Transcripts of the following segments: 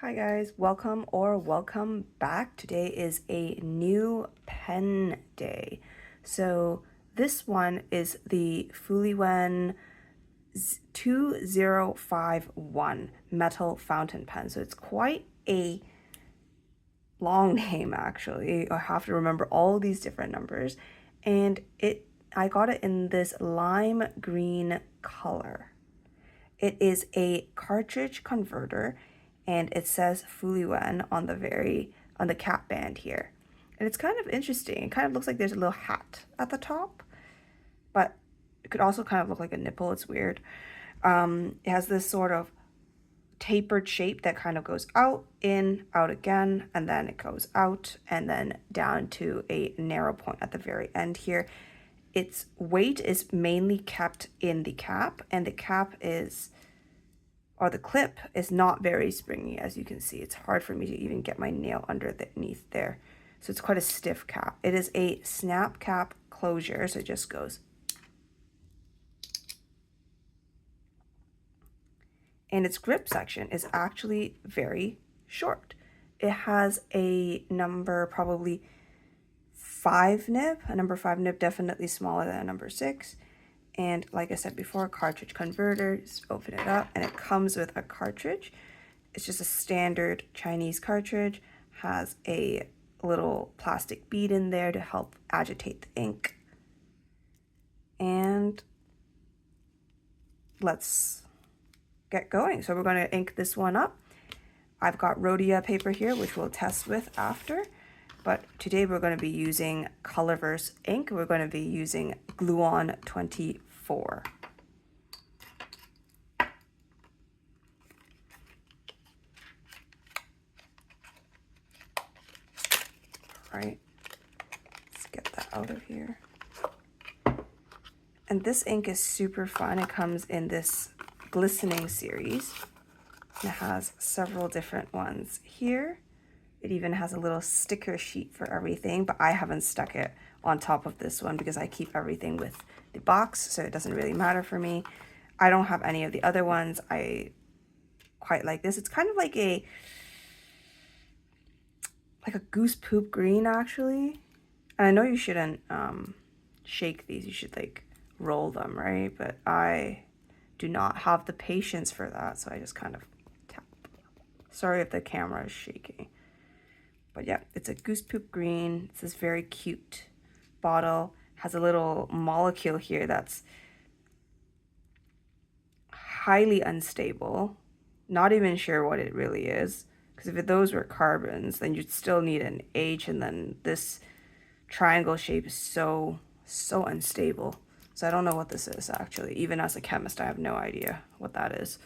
Hi guys, welcome or welcome back. Today is a new pen day. So this one is the Fuliwen 2051 metal fountain pen. So it's quite a long name actually. I have to remember all these different numbers. And I got it in this lime green color. It is a cartridge converter and it says Fuliwen on the cap band here. And it's kind of interesting. It kind of looks like there's a little hat at the top, but it could also kind of look like a nipple. It's weird. It has this sort of tapered shape that kind of goes out, in, out again, and then it goes out and then down to a narrow point at the very end here. Its weight is mainly kept in the cap, and the cap is, or the clip is not very springy, as you can see. It's hard for me to even get my nail underneath there. So it's quite a stiff cap. It is a snap cap closure, so it just goes. And its grip section is actually very short. It has a number probably 5 nib, a number 5 nib, definitely smaller than a number 6. And like I said before, cartridge converter, just open it up and it comes with a cartridge. It's just a standard Chinese cartridge, has a little plastic bead in there to help agitate the ink. And let's get going. So we're going to ink this one up. I've got Rhodia paper here, which we'll test with after. But today we're going to be using Colorverse ink. We're going to be using Gluon 24. All right, let's get that out of here. And this ink is super fun. It comes in this glistening series. It has several different ones here. It even has a little sticker sheet for everything, but I haven't stuck it on top of this one because I keep everything with the box, so it doesn't really matter for me. I don't have any of the other ones. I quite like this. It's kind of like a goose poop green, actually. And I know you shouldn't shake these. You should like roll them, right? But I do not have the patience for that, so I just kind of tap. Sorry if the camera is shaking. But yeah, it's a goose poop green. It's this very cute bottle. Has a little molecule here that's highly unstable. Not even sure what it really is. Because if those were carbons, then you'd still need an H, and then this triangle shape is so unstable. So I don't know what this is actually. Even as a chemist, I have no idea what that is.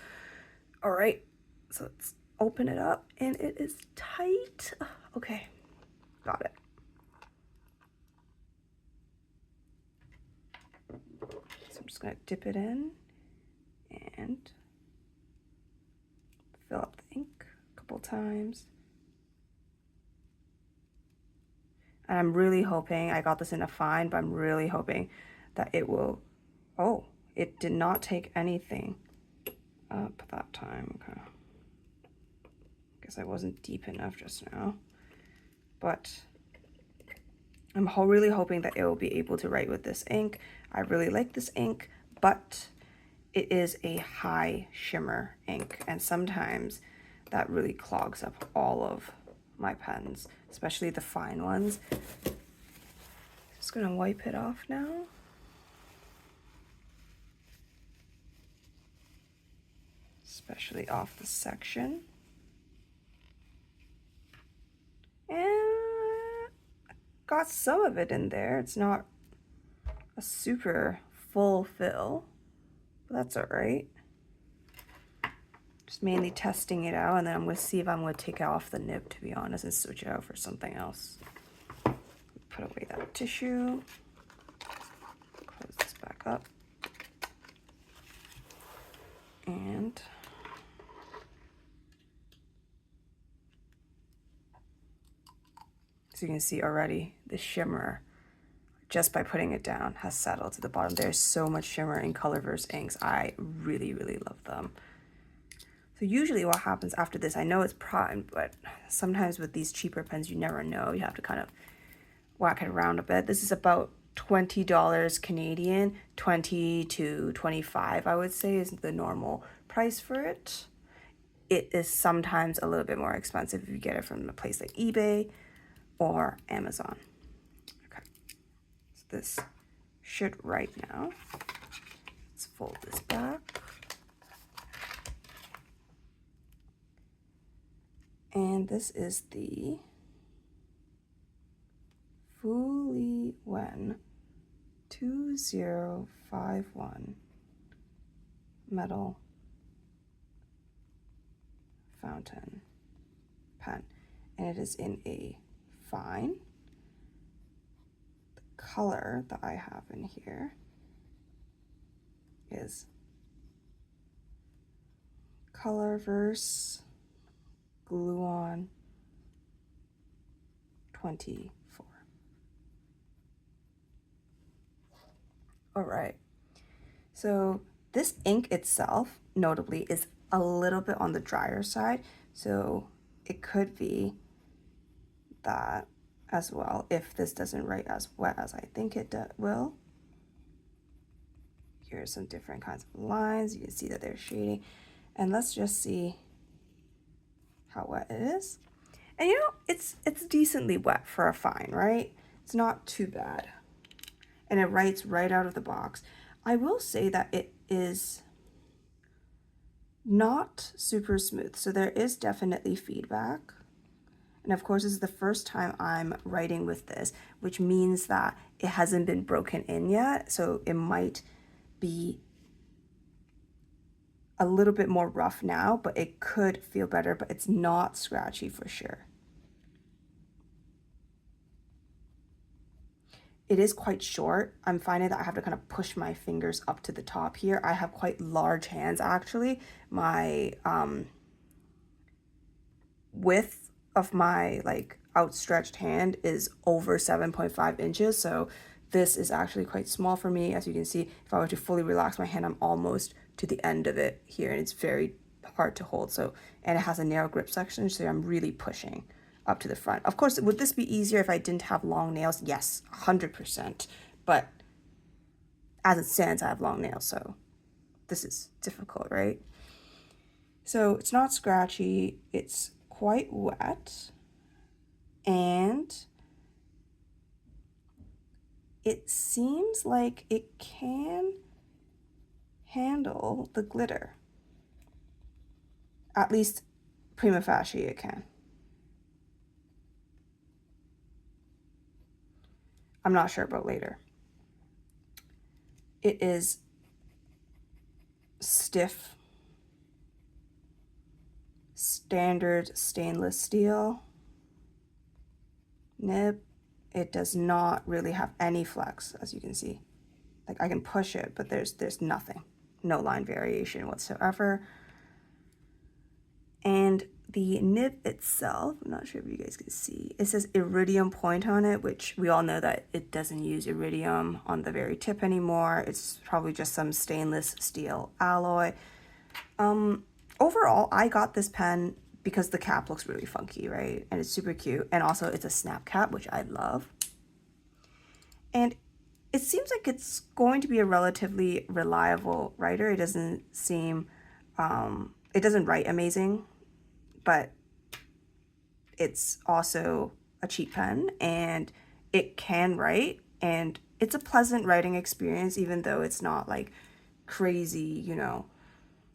All right, so let's open it up, and it is tight. Okay, got it. So I'm just gonna dip it in and fill up the ink a couple times. And I'm really hoping, I got this in a fine, but I'm really hoping that it will, oh, it did not take anything up that time. Okay. Guess I wasn't deep enough just now. But I'm really hoping that it will be able to write with this ink. I really like this ink, but it is a high shimmer ink, and sometimes that really clogs up all of my pens, especially the fine ones. Just gonna wipe it off now. Especially off the section. And got some of it in there. It's not a super full fill, but that's all right. Just mainly testing it out, and then I'm gonna see if I'm gonna take off the nib, to be honest, and switch it out for something else. Put away that tissue. Close this back up. And so you can see already the shimmer, just by putting it down, has settled to the bottom. There's so much shimmer in Colorverse inks. I really love them. So So usually what happens after this, I know it's primed, but sometimes with these cheaper pens, you never know. You have to kind of whack it around a bit. This is about $20 Canadian, 20 to 25, I would say, is the normal price for it. It is sometimes a little bit more expensive if you get it from a place like eBay or Amazon. Okay, so this should write now. Let's fold this back. And this is the Fuliwen 2051 metal fountain pen, and it is in a fine. The color that I have in here is Colorverse Glue-On 24. All right, so this ink itself, notably, is a little bit on the drier side, so it could be that as well if this doesn't write as wet as I think it will. Here are some different kinds of lines. You can see that they're shading, and let's just see how wet it is. And you know, it's decently wet for a fine, right? It's not too bad, and it writes right out of the box. I will say that it is not super smooth, so there is definitely feedback. And of course, this is the first time I'm writing with this, which means that it hasn't been broken in yet, so it might be a little bit more rough now, but it could feel better, but it's not scratchy for sure. It is quite short. I'm finding that I have to kind of push my fingers up to the top here. I have quite large hands, actually. My width of my like outstretched hand is over 7.5 inches, so this is actually quite small for me. As you can see, if I were to fully relax my hand, I'm almost to the end of it here, and it's very hard to hold. So, and it has a narrow grip section, so I'm really pushing up to the front. Of course, would this be easier if I didn't have long nails? Yes, 100%. But as it stands, I have long nails, so this is difficult, right? So it's not scratchy, it's quite wet, and it seems like it can handle the glitter. At least prima facie it can. I'm not sure about later. It is stiff, standard stainless steel nib. It does not really have any flex, as you can see. Like, I can push it, but there's nothing, no line variation whatsoever. And the nib itself, I'm not sure if you guys can see, it says iridium point on it, which we all know that it doesn't use iridium on the very tip anymore. It's probably just some stainless steel alloy. Overall, I got this pen because the cap looks really funky, right? And it's super cute. And also it's a snap cap, which I love. And it seems like it's going to be a relatively reliable writer. It doesn't seem, it doesn't write amazing, but it's also a cheap pen and it can write, and it's a pleasant writing experience, even though it's not like crazy, you know,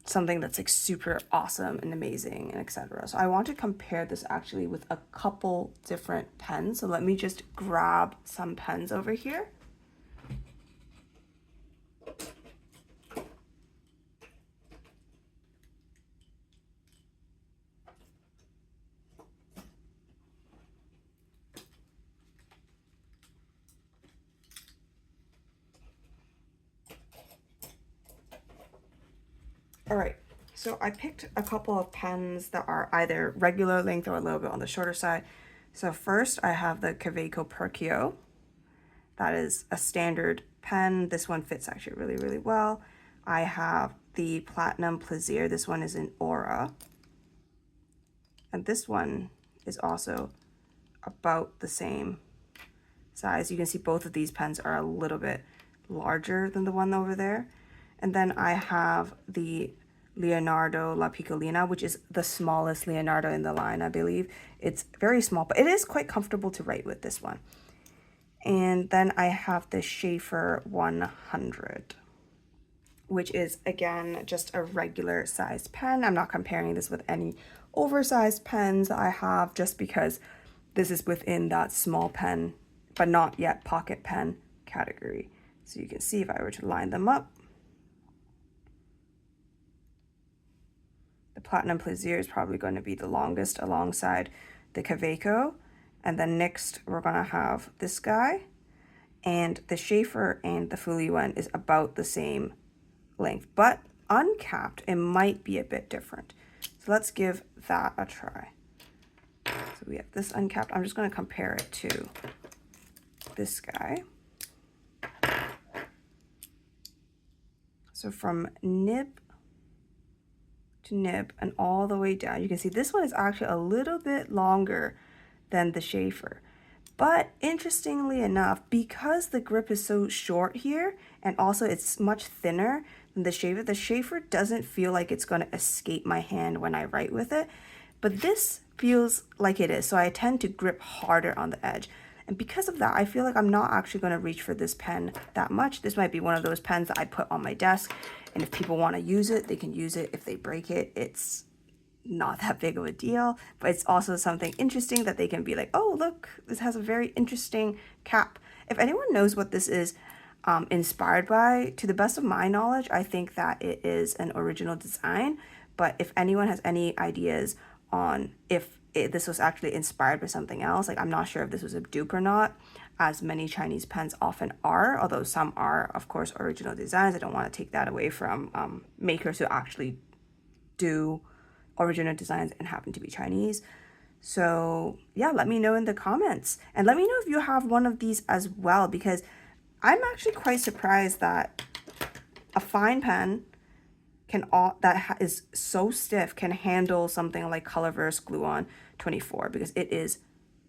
something that's like super awesome and amazing and etc. So I want to compare this actually with a couple different pens. So let me just grab some pens over here. All right, so I picked a couple of pens that are either regular length or a little bit on the shorter side. So first I have the Kaweco Perkio. That is a standard pen. This one fits actually really, really well. I have the Platinum Plaisir. This one is in Aura. And this one is also about the same size. You can see both of these pens are a little bit larger than the one over there. And then I have the Leonardo La Piccolina, which is the smallest Leonardo in the line, I believe. It's very small, but it is quite comfortable to write with, this one. And then I have the Schaefer 100, which is, again, just a regular sized pen. I'm not comparing this with any oversized pens I have, just because this is within that small pen, but not yet pocket pen category. So you can see if I were to line them up, the Platinum Plaisir is probably going to be the longest alongside the Kaweco. And then next we're going to have this guy, and the Schaefer and the Fuliwen is about the same length, but uncapped it might be a bit different. So let's give that a try. So we have this uncapped. I'm just going to compare it to this guy. So from nib to nib and all the way down, you can see this one is actually a little bit longer than the Schaefer. But interestingly enough, because the grip is so short here, and also it's much thinner than the Schaefer doesn't feel like it's going to escape my hand when I write with it. But this feels like it is, so I tend to grip harder on the edge. And because of that, I feel like I'm not actually going to reach for this pen that much. This might be one of those pens that I put on my desk, and if people want to use it, they can use it. If they break it, it's not that big of a deal, but it's also something interesting that they can be like, oh, look, this has a very interesting cap. If anyone knows what this is inspired by, to the best of my knowledge, I think that it is an original design. But if anyone has any ideas on if this was actually inspired by something else, like I'm not sure if this was a dupe or not, as many Chinese pens often are, although some are, of course, original designs. I don't want to take that away from makers who actually do original designs and happen to be Chinese. So yeah, let me know in the comments, and let me know if you have one of these as well, because I'm actually quite surprised that a fine pen is so stiff can handle something like Colorverse Gluon 24, because it is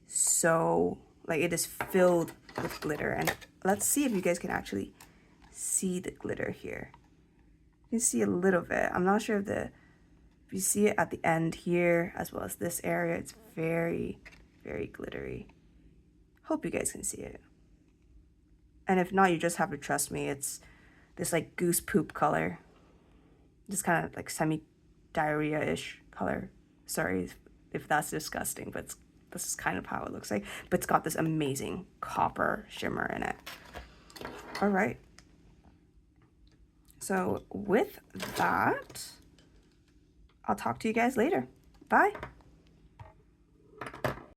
so, like, it is filled with glitter. And let's see if you guys can actually see the glitter here. You can see a little bit. I'm not sure if you see it at the end here, as well as this area. It's very, very glittery. Hope you guys can see it. And if not, you just have to trust me. It's this like goose poop color. Just kind of like semi-diarrhea-ish color. Sorry if that's disgusting, but this is kind of how it looks like. But it's got this amazing copper shimmer in it. All right. So with that, I'll talk to you guys later. Bye.